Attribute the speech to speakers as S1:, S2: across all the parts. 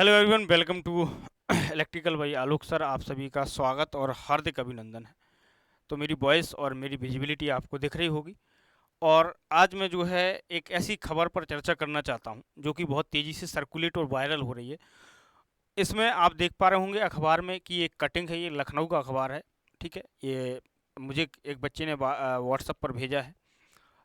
S1: Hello everyone, welcome to electrical भाई Alok sir. आप सभी का स्वागत और हार्दिक अभिनंदन है। तो मेरी वॉइस और मेरी विजिबिलिटी आपको दिख रही होगी। और आज मैं जो है एक ऐसी खबर पर चर्चा करना चाहता हूं जो कि बहुत तेज़ी से सर्कुलेट और वायरल हो रही है। इसमें आप देख पा रहे होंगे अखबार में कि एक कटिंग है, ये लखनऊ का अखबार है। ठीक है, ये मुझे एक बच्चे ने व्हाट्सएप पर भेजा है,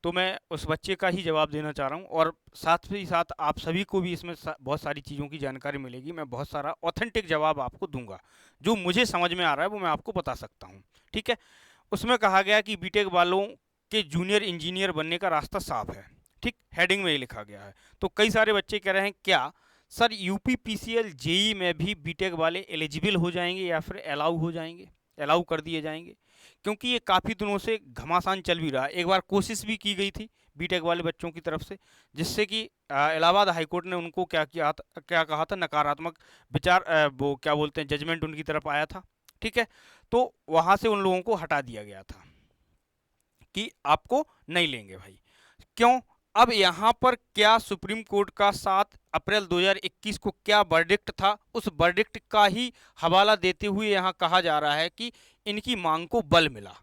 S1: तो मैं उस बच्चे का ही जवाब देना चाह रहा हूँ। और साथ ही साथ आप सभी को भी इसमें बहुत सारी चीज़ों की जानकारी मिलेगी। मैं बहुत सारा ऑथेंटिक जवाब आपको दूंगा, जो मुझे समझ में आ रहा है वो मैं आपको बता सकता हूँ। ठीक है, उसमें कहा गया कि बीटेक वालों के जूनियर इंजीनियर बनने का रास्ता साफ है। ठीक, हेडिंग में ये लिखा गया है। तो कई सारे बच्चे कह रहे हैं क्या सर यूपी पीसीएल जेई में भी बीटेक वाले एलिजिबल हो जाएंगे या फिर अलाउ हो जाएंगे, अलाउ कर दिए जाएंगे? क्योंकि ये काफ़ी दिनों से घमासान चल भी रहा है। एक बार कोशिश भी की गई थी बीटेक वाले बच्चों की तरफ से, जिससे कि इलाहाबाद हाईकोर्ट ने उनको क्या कहा था, नकारात्मक विचार, वो क्या बोलते हैं, जजमेंट उनकी तरफ आया था। ठीक है, तो वहाँ से उन लोगों को हटा दिया गया था कि आपको नहीं लेंगे भाई। क्यों? अब यहाँ पर क्या सुप्रीम कोर्ट का 7 अप्रैल 2021 को क्या वर्डिक्ट था, उस वर्डिक्ट का ही हवाला देते हुए यहाँ कहा जा रहा है कि इनकी मांग को बल मिला।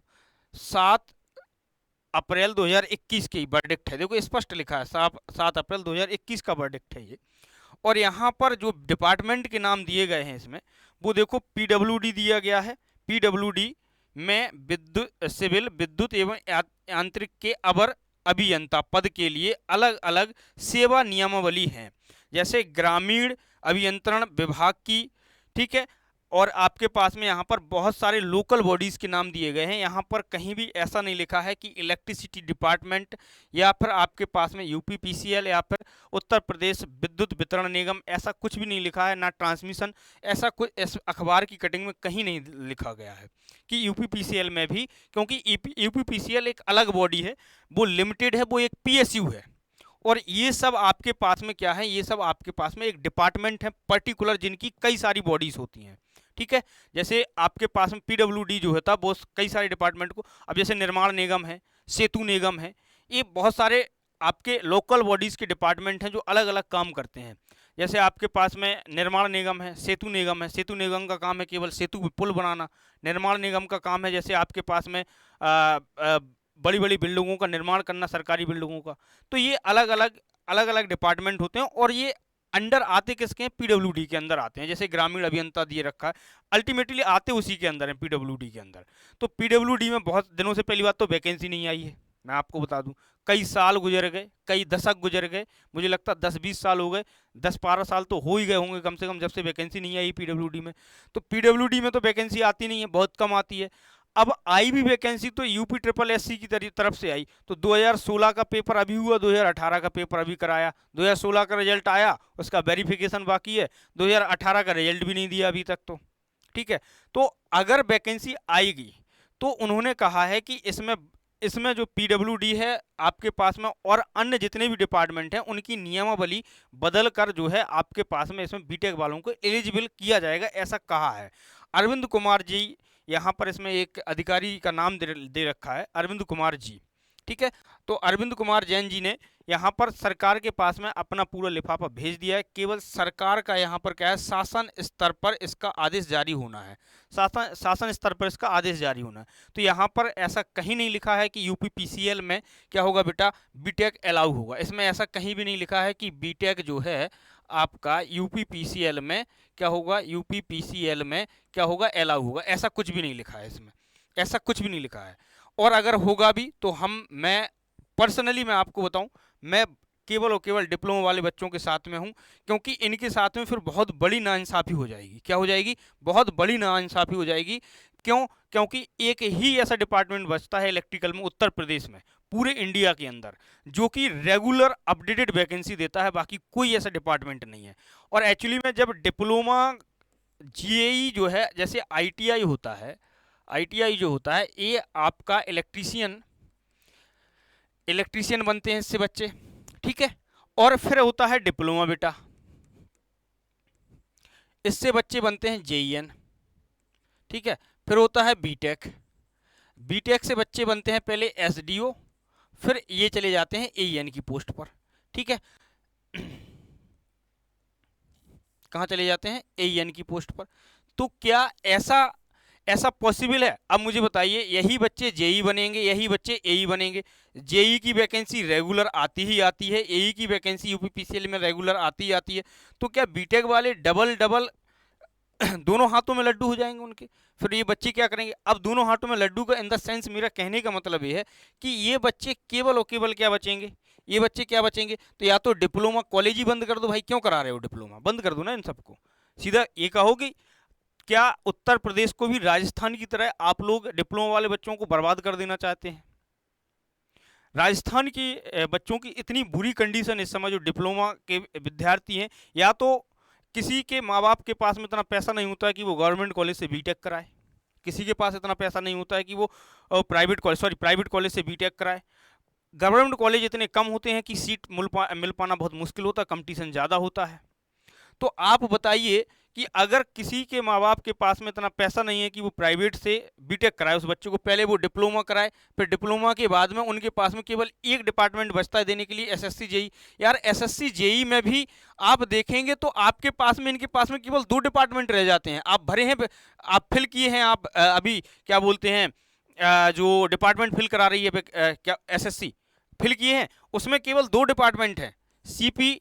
S1: 7 अप्रैल 2021 की वर्डिक्ट है, देखो स्पष्ट लिखा है, 7 अप्रैल 2021 का वर्डिक्ट है ये। और यहाँ पर जो डिपार्टमेंट के नाम दिए गए हैं इसमें, वो देखो पीडब्ल्यूडी दिया गया है। पीडब्ल्यूडी में विद्युत, सिविल, विद्युत एवं यांत्रिक के अवर अभियंता पद के लिए अलग अलग सेवा नियमावली हैं, जैसे ग्रामीण अभियंत्रण विभाग की। ठीक है, और आपके पास में यहाँ पर बहुत सारे लोकल बॉडीज़ के नाम दिए गए हैं। यहाँ पर कहीं भी ऐसा नहीं लिखा है कि इलेक्ट्रिसिटी डिपार्टमेंट या फिर आपके पास में यूपीपीसीएल या फिर उत्तर प्रदेश विद्युत वितरण निगम, ऐसा कुछ भी नहीं लिखा है, ना ट्रांसमिशन। ऐसा कुछ इस अखबार की कटिंग में कहीं नहीं लिखा गया है कि यूपीपीसीएल में भी, क्योंकि यूपीपीसीएल एक अलग बॉडी है, वो लिमिटेड है, वो एक पीएसयू है। और ये सब आपके पास में क्या है, ये सब आपके पास में एक डिपार्टमेंट है पर्टिकुलर, जिनकी कई सारी बॉडीज होती हैं। ठीक है, जैसे आपके पास में पीडब्ल्यूडी जो होता है वो कई सारे डिपार्टमेंट को, अब जैसे निर्माण निगम है, सेतु निगम है, ये बहुत सारे आपके लोकल बॉडीज के डिपार्टमेंट हैं जो अलग अलग काम करते हैं। जैसे आपके पास में निर्माण निगम है, सेतु निगम है। सेतु निगम का काम है केवल सेतु पुल बनाना। निर्माण निगम का काम है जैसे आपके पास में बड़ी बड़ी बिल्डिंगों का निर्माण करना, सरकारी बिल्डिंगों का। तो ये अलग अलग डिपार्टमेंट होते हैं, और ये अंडर आते किसके हैं? पीडब्ल्यूडी के अंदर आते हैं। जैसे ग्रामीण अभियंता दिए रखा है, अल्टीमेटली आते उसी के अंदर है, पीडब्ल्यूडी के अंदर। तो पीडब्ल्यूडी में बहुत दिनों से, पहली बात तो वैकेंसी नहीं आई है, मैं आपको बता दूं। कई साल गुजर गए, कई दशक गुजर गए, मुझे लगता है 10-20 साल हो गए, 10-12 साल तो हो ही गए होंगे कम से कम, जब से वैकेंसी नहीं आई पीडब्ल्यूडी में। तो पीडब्ल्यूडी में तो वैकेंसी आती नहीं है, बहुत कम आती है। अब आई भी वैकेंसी तो यूपी ट्रिपल एससी की तरफ से आई। तो 2016 का पेपर अभी हुआ, 2018 का पेपर अभी कराया, 2016 का रिजल्ट आया, उसका वेरिफिकेशन बाकी है, 2018 का रिजल्ट भी नहीं दिया अभी तक तो। ठीक है, तो अगर वैकेंसी आएगी तो उन्होंने कहा है कि इसमें इसमें जो पीडब्ल्यूडी है आपके पास में, और अन्य जितने भी डिपार्टमेंट हैं, उनकी नियमावली बदल कर जो है आपके पास में इसमें बीटेक वालों को एलिजिबल किया जाएगा, ऐसा कहा है। अरविंद कुमार जी, यहाँ पर इसमें एक अधिकारी का नाम दे रखा है, अरविंद कुमार जी। ठीक है, तो अरविंद कुमार जैन जी ने यहाँ पर सरकार के पास में अपना पूरा लिफाफा भेज दिया है। केवल सरकार का यहाँ पर क्या है, शासन स्तर पर इसका आदेश जारी होना है, शासन स्तर पर इसका आदेश जारी होना है। तो यहाँ पर ऐसा कहीं नहीं लिखा है कि यूपीपीसीएल में क्या होगा बेटा, बीटेक अलाउ होगा। इसमें ऐसा कहीं भी नहीं लिखा है कि बीटेक जो है आपका यूपीपीसीएल में क्या होगा, यूपीपीसीएल में क्या होगा, अलाउ होगा। ऐसा कुछ भी नहीं लिखा है इसमें, ऐसा कुछ भी नहीं लिखा है। और अगर होगा भी तो मैं पर्सनली मैं आपको बताऊं, मैं केवल और केवल डिप्लोमा वाले बच्चों के साथ में हूं, क्योंकि इनके साथ में फिर बहुत बड़ी नाइंसाफ़ी हो जाएगी। क्या हो जाएगी? बहुत बड़ी नाइंसाफ़ी हो जाएगी। क्यों? क्योंकि एक ही ऐसा डिपार्टमेंट बचता है इलेक्ट्रिकल में उत्तर प्रदेश में, पूरे इंडिया के अंदर, जो कि रेगुलर अपडेटेड वैकेंसी देता है, बाकी कोई ऐसा डिपार्टमेंट नहीं है। और एक्चुअली में जब डिप्लोमा जीएई जो है, जैसे आईटीआई होता है, आईटीआई जो होता है ये आपका इलेक्ट्रीशियन इलेक्ट्रीशियन बनते हैं इससे बच्चे। ठीक है, और फिर होता है डिप्लोमा बेटा, इससे बच्चे बनते हैं जेईएन। ठीक है, फिर होता है बीटेक, बीटेक से बच्चे बनते हैं पहले एसडीओ, फिर ये चले जाते हैं एईएन की पोस्ट पर। ठीक है, कहाँ चले जाते हैं, AEN की पोस्ट पर। तो क्या ऐसा ऐसा पॉसिबल है? अब मुझे बताइए, यही बच्चे जेई बनेंगे, यही बच्चे एई बनेंगे। जेई की वैकेंसी रेगुलर आती ही आती है, एई की वैकेंसी यूपीपीसीएल में रेगुलर आती ही आती है। तो क्या बीटेक वाले डबल डबल दोनों हाथों में लड्डू हो जाएंगे उनके? फिर ये बच्चे क्या करेंगे? अब दोनों हाथों में लड्डू का इन द सेंस मेरा कहने का मतलब ये है कि ये बच्चे केवल और केवल क्या बचेंगे, ये बच्चे क्या बचेंगे? तो या तो डिप्लोमा कॉलेज ही बंद कर दो भाई, क्यों करा रहे हो डिप्लोमा, बंद कर दो ना इन सबको। सीधा ये कहो कि क्या उत्तर प्रदेश को भी राजस्थान की तरह आप लोग डिप्लोमा वाले बच्चों को बर्बाद कर देना चाहते हैं? राजस्थान की बच्चों की इतनी बुरी कंडीशन इस समय जो डिप्लोमा के विद्यार्थी हैं, या तो किसी के माँ बाप के पास में इतना पैसा नहीं होता है कि वो गवर्नमेंट कॉलेज से बीटेक कराए, किसी के पास इतना पैसा नहीं होता है कि वो प्राइवेट कॉलेज से बीटेक कराए। गवर्नमेंट कॉलेज इतने कम होते हैं कि सीट मिल पाना बहुत मुश्किल होता है, कंपटीशन ज़्यादा होता है। तो आप बताइए कि अगर किसी के माँ बाप के पास में इतना पैसा नहीं है कि वो प्राइवेट से बीटेक कराए उस बच्चे को, पहले वो डिप्लोमा कराए, फिर डिप्लोमा के बाद में उनके पास में केवल एक डिपार्टमेंट बचता है देने के लिए, एसएससी जेई। यार एसएससी जेई में भी आप देखेंगे तो आपके पास में, इनके पास में केवल 2 डिपार्टमेंट रह जाते हैं। आप भरे हैं, आप फिल किए हैं, आप अभी क्या बोलते हैं, जो डिपार्टमेंट फिल करा रही है क्या एसएससी फिल किए हैं, उसमें केवल 2 डिपार्टमेंट हैं, सीपी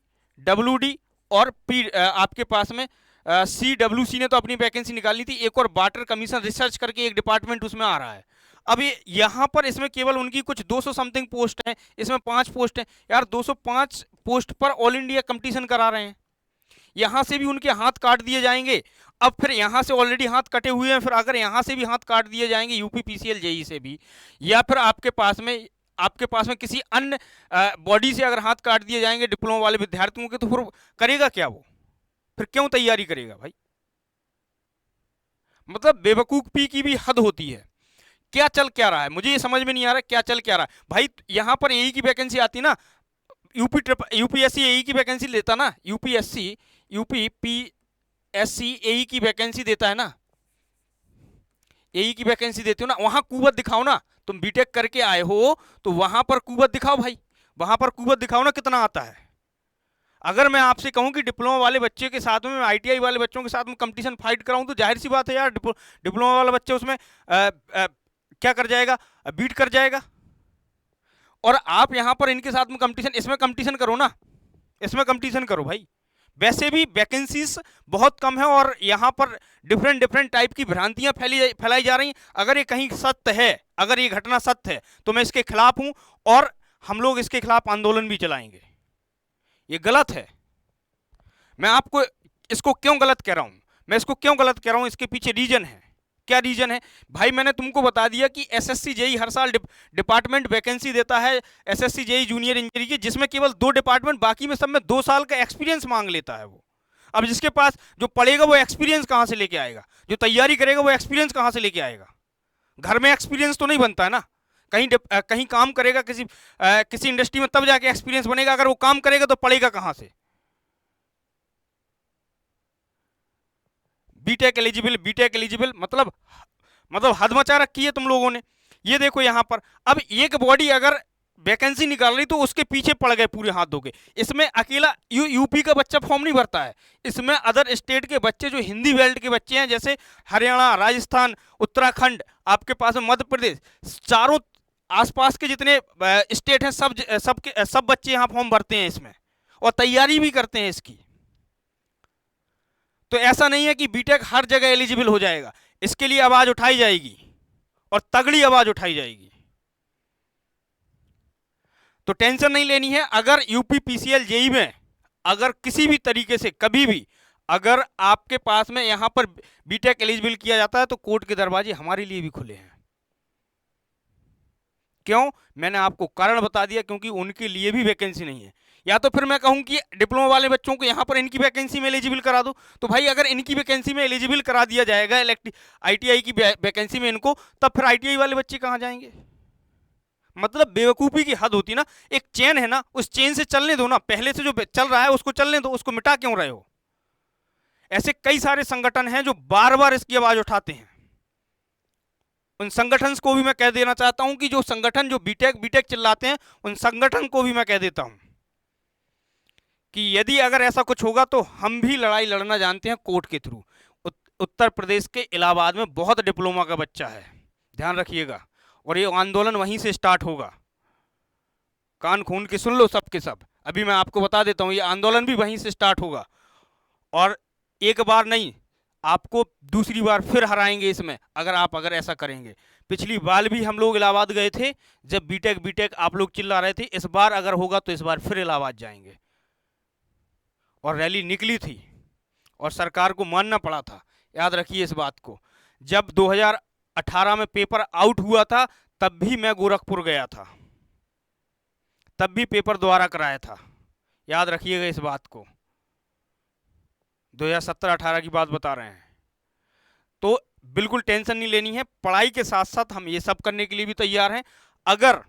S1: डब्ल्यूडी और आपके पास में CWC ने तो अपनी वैकेंसी निकाली थी, एक और वाटर कमीशन रिसर्च करके एक डिपार्टमेंट उसमें आ रहा है। अब ये यहाँ पर इसमें केवल उनकी कुछ 200 समथिंग पोस्ट हैं, इसमें 5 पोस्ट हैं। यार 205 पोस्ट पर ऑल इंडिया कंपटीशन करा रहे हैं, यहाँ से भी उनके हाथ काट दिए जाएंगे। अब फिर यहाँ से ऑलरेडी हाथ कटे हुए हैं, फिर अगर यहाँ से भी हाथ काट दिए जाएंगे यूपीपीसीएल जेई से भी, या फिर आपके पास में किसी अन्य बॉडी से अगर हाथ काट दिए जाएंगे डिप्लोमा वाले विद्यार्थियों के, तो फिर करेगा क्या वो? फिर क्यों तैयारी करेगा भाई? मतलब बेवकूफ़ी की भी हद होती है। क्या चल क्या रहा है मुझे ये समझ में नहीं आ रहा, क्या चल क्या रहा है भाई? यहाँ पर एई की वैकेंसी आती ना, यूपीएससी एई की वैकेंसी लेता ना, यूपीपीएससी एई की वैकेंसी देता है ना, एई की वैकेंसी देते हो ना, वहां कुवत दिखाओ ना। तुम बीटेक करके आए हो तो वहां पर कुवत दिखाओ भाई, वहां पर कुवत दिखाओ ना कितना आता है। अगर मैं आपसे कहूं कि डिप्लोमा वाले बच्चे के साथ में मैं आईटीआई वाले बच्चों के साथ में कंपटीशन फाइट कराऊं, तो जाहिर सी बात है यार, डिप्लोमा वाला बच्चा उसमें क्या कर जाएगा, बीट कर जाएगा। और आप यहां पर इनके साथ में कंपटीशन, इसमें कंपटीशन करो ना, इसमें कंपटीशन करो भाई। वैसे भी वैकेंसीज बहुत कम है और यहाँ पर डिफरेंट डिफरेंट टाइप की भ्रांतियां फैलाई जा रही हैं। अगर ये कहीं सत्य है, अगर ये घटना सत्य है, तो मैं इसके खिलाफ हूं और हम लोग इसके खिलाफ आंदोलन भी चलाएंगे। ये गलत है। मैं आपको इसको क्यों गलत कह रहा हूं, मैं इसको क्यों गलत कह रहा हूं, इसके पीछे रीजन है। क्या रीजन है भाई? मैंने तुमको बता दिया कि एसएससी जेई हर साल डिपार्टमेंट वैकेंसी देता है, एसएससी जेई जूनियर इंजीनियरिंग की, जिसमें केवल 2 डिपार्टमेंट, बाकी में सब में 2 साल का एक्सपीरियंस मांग लेता है वो। अब जिसके पास जो पढ़ेगा वो एक्सपीरियंस कहां से लेके आएगा, जो तैयारी करेगा वो एक्सपीरियंस कहां से लेके आएगा? घर में एक्सपीरियंस तो नहीं बनता है ना, कहीं काम करेगा किसी इंडस्ट्री में, तब जाके एक्सपीरियंस बनेगा। अगर वो काम करेगा तो पढ़ेगा कहां से? बीटेक एलिजिबल मतलब हद मचा रखी है तुम लोगों ने। ये देखो यहाँ पर, अब एक बॉडी अगर वैकेंसी निकाल रही तो उसके पीछे पड़ गए पूरे हाथ धो के। इसमें अकेला यूपी का बच्चा फॉर्म नहीं भरता है, इसमें अदर स्टेट के बच्चे, जो हिंदी बेल्ट के बच्चे हैं, जैसे हरियाणा, राजस्थान, उत्तराखंड, आपके पास में मध्य प्रदेश, चारों आसपास के जितने स्टेट हैं, सब बच्चे यहाँ फॉर्म भरते हैं इसमें और तैयारी भी करते हैं इसकी। तो ऐसा नहीं है कि बीटेक हर जगह एलिजिबल हो जाएगा, इसके लिए आवाज उठाई जाएगी और तगड़ी आवाज उठाई जाएगी। तो टेंशन नहीं लेनी है। अगर यूपीपीसीएल जेई में अगर किसी भी तरीके से कभी भी अगर आपके पास में यहां पर बीटेक एलिजिबल किया जाता है, तो कोर्ट के दरवाजे हमारे लिए भी खुले हैं। क्यों? मैंने आपको कारण बता दिया, क्योंकि उनके लिए भी वैकेंसी नहीं है। या तो फिर मैं कहूं कि डिप्लोमा वाले बच्चों को यहां पर इनकी वैकेंसी में एलिजिबल करा दो, तो भाई अगर इनकी वैकेंसी में एलिजिबल करा दिया जाएगा आईटीआई की वैकेंसी में इनको, तब फिर आईटीआई वाले बच्चे कहां जाएंगे? मतलब बेवकूफ़ी की हद होती ना। एक चेन है ना, उस चेन से चलने दो ना, पहले से जो चल रहा है उसको चलने दो, उसको मिटा क्यों रहे हो? ऐसे कई सारे संगठन हैं जो बार बार इसकी आवाज उठाते हैं। उन संगठन को भी मैं कह देना चाहता हूं कि जो संगठन जो बीटेक चिल्लाते हैं, उन संगठन को भी मैं कह देता हूं कि यदि अगर ऐसा कुछ होगा तो हम भी लड़ाई लड़ना जानते हैं कोर्ट के थ्रू। उत्तर प्रदेश के इलाहाबाद में बहुत डिप्लोमा का बच्चा है, ध्यान रखिएगा, और ये आंदोलन वहीं से स्टार्ट होगा। कान खून के सुन लो सब के सब, अभी मैं आपको बता देता हूँ, ये आंदोलन भी वहीं से स्टार्ट होगा। और एक बार नहीं, आपको दूसरी बार फिर हराएंगे इसमें, अगर ऐसा करेंगे। पिछली बार भी हम लोग इलाहाबाद गए थे, जब बीटेक बीटेक आप लोग चिल्ला रहे थे। इस बार अगर होगा तो इस बार फिर इलाहाबाद जाएंगे। और रैली निकली थी और सरकार को मानना पड़ा था, याद रखिए इस बात को। जब 2018 में पेपर आउट हुआ था तब भी मैं गोरखपुर गया था, तब भी पेपर दोबारा कराया था, याद रखिएगा इस बात को। 2017-18 की बात बता रहे हैं। तो बिल्कुल टेंशन नहीं लेनी है, पढ़ाई के साथ साथ हम ये सब करने के लिए भी तैयार हैं। अगर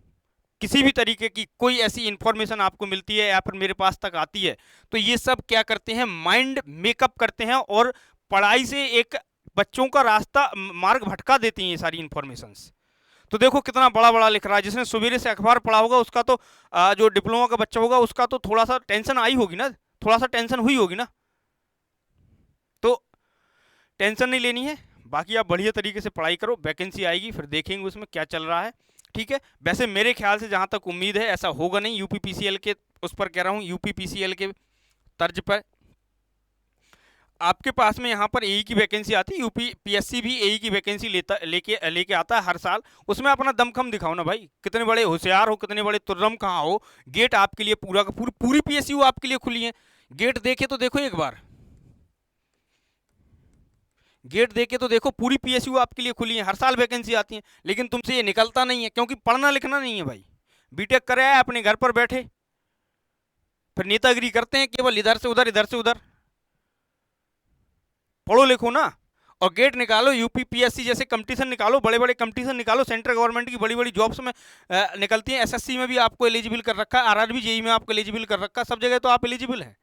S1: किसी भी तरीके की कोई ऐसी इंफॉर्मेशन आपको मिलती है या फिर मेरे पास तक आती है, तो ये सब क्या करते हैं, माइंड मेकअप करते हैं और पढ़ाई से एक बच्चों का रास्ता मार्ग भटका देती हैं ये सारी इंफॉर्मेशंस। तो देखो कितना बड़ा बड़ा लिख रहा है, जिसने सवेरे से अखबार पढ़ा होगा उसका तो जो डिप्लोमा का बच्चा होगा उसका तो थोड़ा सा टेंशन आई होगी ना, थोड़ा सा टेंशन हुई होगी ना। तो टेंशन नहीं लेनी है, बाकी आप बढ़िया तरीके से पढ़ाई करो, वैकेंसी आएगी फिर देखेंगे उसमें क्या चल रहा है, ठीक है। वैसे मेरे ख्याल से जहाँ तक उम्मीद है ऐसा होगा नहीं, यूपीपीसीएल के उस पर कह रहा हूँ, यूपीपीसीएल के तर्ज पर आपके पास में यहाँ पर एई की वैकेंसी आती है। यूपी पीएससी भी एई की वैकेंसी लेके आता है हर साल। उसमें अपना दमखम दिखाओ ना भाई, कितने बड़े होशियार हो, कितने बड़े तुर्रम कहाँ हो। गेट आपके लिए पूरा का पूरी पीएसयू आपके लिए खुली है। गेट देखे तो देखो एक बार, गेट देके तो देखो, पूरी पीएसयू आपके लिए खुली है, हर साल वैकेंसी आती है। लेकिन तुमसे ये निकलता नहीं है क्योंकि पढ़ना लिखना नहीं है भाई। बीटेक करे आए अपने घर पर बैठे, फिर नेतागिरी करते हैं केवल इधर से उधर इधर से उधर। पढ़ो लिखो ना, और गेट निकालो, यूपीपीएससी जैसे कंपटीशन निकालो, बड़े बड़े कंपटीशन निकालो। सेंट्रल गवर्नमेंट की बड़ी बड़ी जॉब्स में निकलती हैं। एसएससी में भी आपको एलिजिबल कर रखा है, आरआरबी जेई में आपको एलिजिबल कर रखा है, सब जगह तो आप एलिजिबल हैं।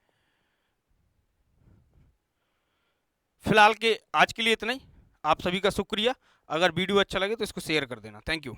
S1: फिलहाल के आज के लिए इतना ही। आप सभी का शुक्रिया। अगर वीडियो अच्छा लगे तो इसको शेयर कर देना। Thank you.